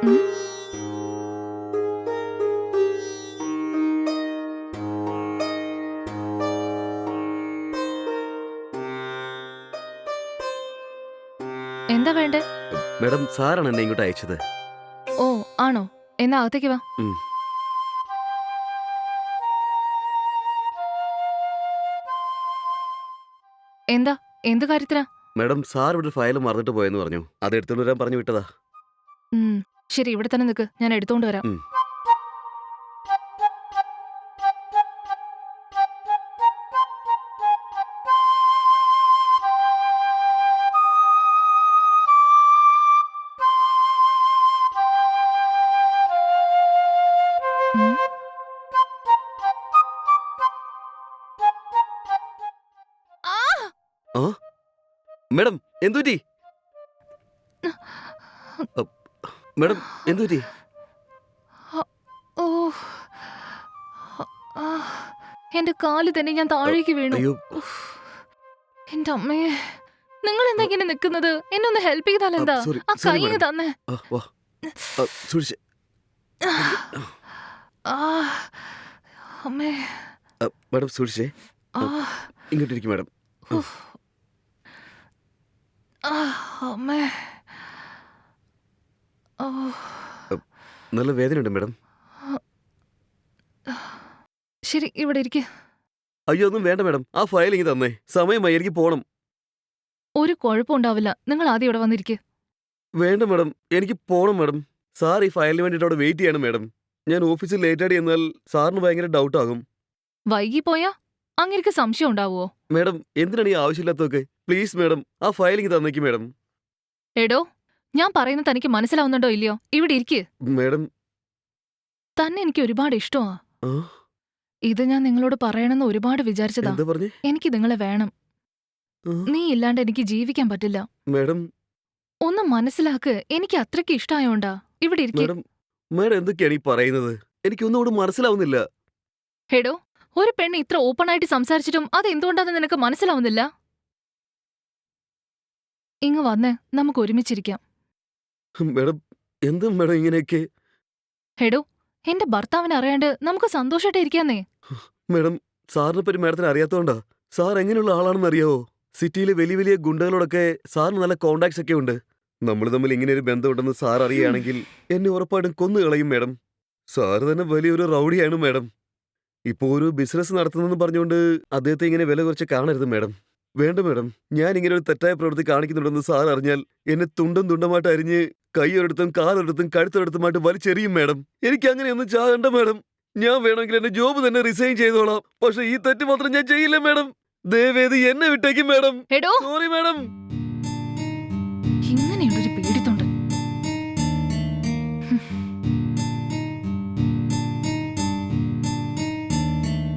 ഉം. എന്താ വേണ്ടേ? മാഡം സാറാണ് എന്നെ ഇങ്ങോട്ട് അയച്ചത്. ഓ, ആണോ? എന്നാ അകത്തേക്ക് വാ. ഉം. എന്താ? എന്ത് കാര്യത്തിനാ? മാഡം സാർ ഇവിടെ ഒരു ഫയൽ മറന്നിട്ട് പോയെന്ന് പറഞ്ഞു. അത് എടുത്തുകൊണ്ട് വരാൻ പറഞ്ഞു വിട്ടതാ. ഉം. ശരി, ഇവിടെ തന്നെ നിക്ക്, ഞാൻ എടുത്തോണ്ട് വരാം. ഉം. ഉം. ആ! ആ മാഡം എന്തുപറ്റി? മാഡം എന്തുപറ്റി? ഓ, ആ, എന്റെ കാല് തന്നെ ഞാൻ താഴേക്ക് വീണു. അയ്യോ. ഉഫ്. എന്റെ അമ്മേ, നിങ്ങൾ എന്താ ഇങ്ങനെ നിക്കുന്നത്? എന്നെ ഒന്ന് ഹെൽപ്പ് ചെയ്താൽ എന്താ? സോറി ആ സോറി കൈ മാഡം. തന്നെ. വാ സൂക്ഷിച്ച്. ആ, അമ്മേ. മാഡം സൂക്ഷിച്ചേ. ആ, ഇങ്ങോട്ടിരിക്കും മാഡം. ഉഫ്. ആ, അമ്മേ. ഓ, നല്ല വേദനയുണ്ട് മാഡം. ശരി, ഇവിടെ ഇരിക്ക്. അയ്യോ ഒന്നും വേണ്ട മാഡം. ആ ഫയൽ ഇങ്ങ് തന്നേ. സമയമായി, എനിക്ക് പോണം. ഒരു കുഴപ്പമുണ്ടാവില്ല. നിങ്ങൾ ആദ്യം ഇവിടെ വന്നിരിക്ക്. വേണ്ട മാഡം, എനിക്ക് പോണം മാഡം. സാർ ഈ ഫയലിന് വേണ്ടിയിട്ട് അവിടെ വെയിറ്റ് ചെയ്യണം മാഡം. ഞാൻ ഓഫീസിൽ ലേറ്റായിട്ട് ചെന്നാൽ സാറിന് ഭയങ്കര ഡൗട്ട് ആകും. വൈകി പോയാ അങ്ങേർക്ക് സംശയം ഉണ്ടാവുമോ? മാഡം എന്തിനാണ് ഈ ആവശ്യമില്ലാത്തതൊക്കെ? പ്ലീസ് മാഡം, ആ ഫയൽ ഇങ്ങ് തന്നേക്ക് മാഡം. എടോ, ഞാൻ പറയുന്നത് തനിക്ക് മനസ്സിലാവുന്നുണ്ടോ ഇല്ലയോ? ഇവിടെ ഇരിക്ക്. മാഡം. തന്നെ എനിക്ക് ഒരുപാട് ഇഷ്ടമാ. ആ, ഇത് ഞാൻ നിങ്ങളോട് പറയണമെന്ന് ഒരുപാട് വിചാരിച്ചതാ. എന്താ പറഞ്ഞേ? എനിക്ക് നിങ്ങളെ വേണം. ആ, നീ ഇല്ലാണ്ട് എനിക്ക് ജീവിക്കാൻ പറ്റില്ല. മാഡം. ഒന്ന് മനസ്സിലാക്ക്. എനിക്ക് അത്രയ്ക്ക് ഇഷ്ടായോണ്ടാ. ഇവിടെ ഇരിക്ക്. മാഡം മാഡം എന്തൊക്കെയാണ് ഈ പറയുന്നത്? എനിക്കൊന്നും കൂടെ മനസ്സിലാവുന്നില്ല. എടോ, ഒരു പെണ്ണ് ഇത്ര ഓപ്പൺ ആയിട്ട് സംസാരിച്ചിട്ടും അത് എന്തുകൊണ്ടാന്ന് നിനക്ക് മനസ്സിലാവുന്നില്ല? ഇങ്ങ് വന്നേ, നമുക്ക് ഒരുമിച്ചിരിക്കാം. മാഡം എന്തും മാഡം ഇങ്ങനെയൊക്കെ? എടോ, എന്റെ ഭർത്താവിനെ അറിയാണ്ട് നമുക്ക് സന്തോഷമായിട്ട് ഇരിക്കാന്നേ. മാഡം സാറിനെ പറ്റി മാഡത്തിന് അറിയാത്തോണ്ടാ. സാർ എങ്ങനെയുള്ള ആളാണെന്ന് അറിയാവോ? സിറ്റിയിലെ വലിയ വലിയ ഗുണ്ടകളോടൊക്കെ സാറിന് നല്ല കോണ്ടാക്ട്സ് ഒക്കെ ഉണ്ട്. നമ്മൾ തമ്മിൽ ഇങ്ങനെ ഒരു ബന്ധമുണ്ടെന്ന് സാർ അറിയുകയാണെങ്കിൽ എന്നെ ഉറപ്പായിട്ടും കൊന്നു കളയും മാഡം. സാറ് തന്നെ വലിയൊരു റൗഡിയാണ് മാഡം. ഇപ്പോ ഒരു ബിസിനസ് നടത്തുന്നെന്ന് പറഞ്ഞുകൊണ്ട് അദ്ദേഹത്തെ ഇങ്ങനെ വില കുറച്ച് കാണരുത് മാഡം. വേണ്ട മാഡം, ഞാൻ ഇങ്ങനെ ഒരു തെറ്റായ പ്രവൃത്തി കാണിക്കുന്നുണ്ടെന്ന് സാർ അറിഞ്ഞാൽ എന്നെ തുണ്ടം തുണ്ടമായിട്ട് അരിഞ്ഞ് കൈയൊരിടത്തും കാലൊരിടത്തും കഴുത്തൊരിടത്തുമായിട്ട് വലിച്ചെറിയും മാഡം. എനിക്ക് അങ്ങനെയൊന്നും ചാകണ്ട മാഡം. ഞാൻ വേണമെങ്കിൽ എന്റെ ജോബ് തന്നെ റിസൈൻ ചെയ്തോളാം. പക്ഷെ ഈ തെറ്റ് മാത്രം ഞാൻ ചെയ്യില്ല മാഡം. ദയവേത് എന്നെ വിട്ടേക്കും മാഡം. എടോ, സോറി മാഡം. ഇങ്ങ്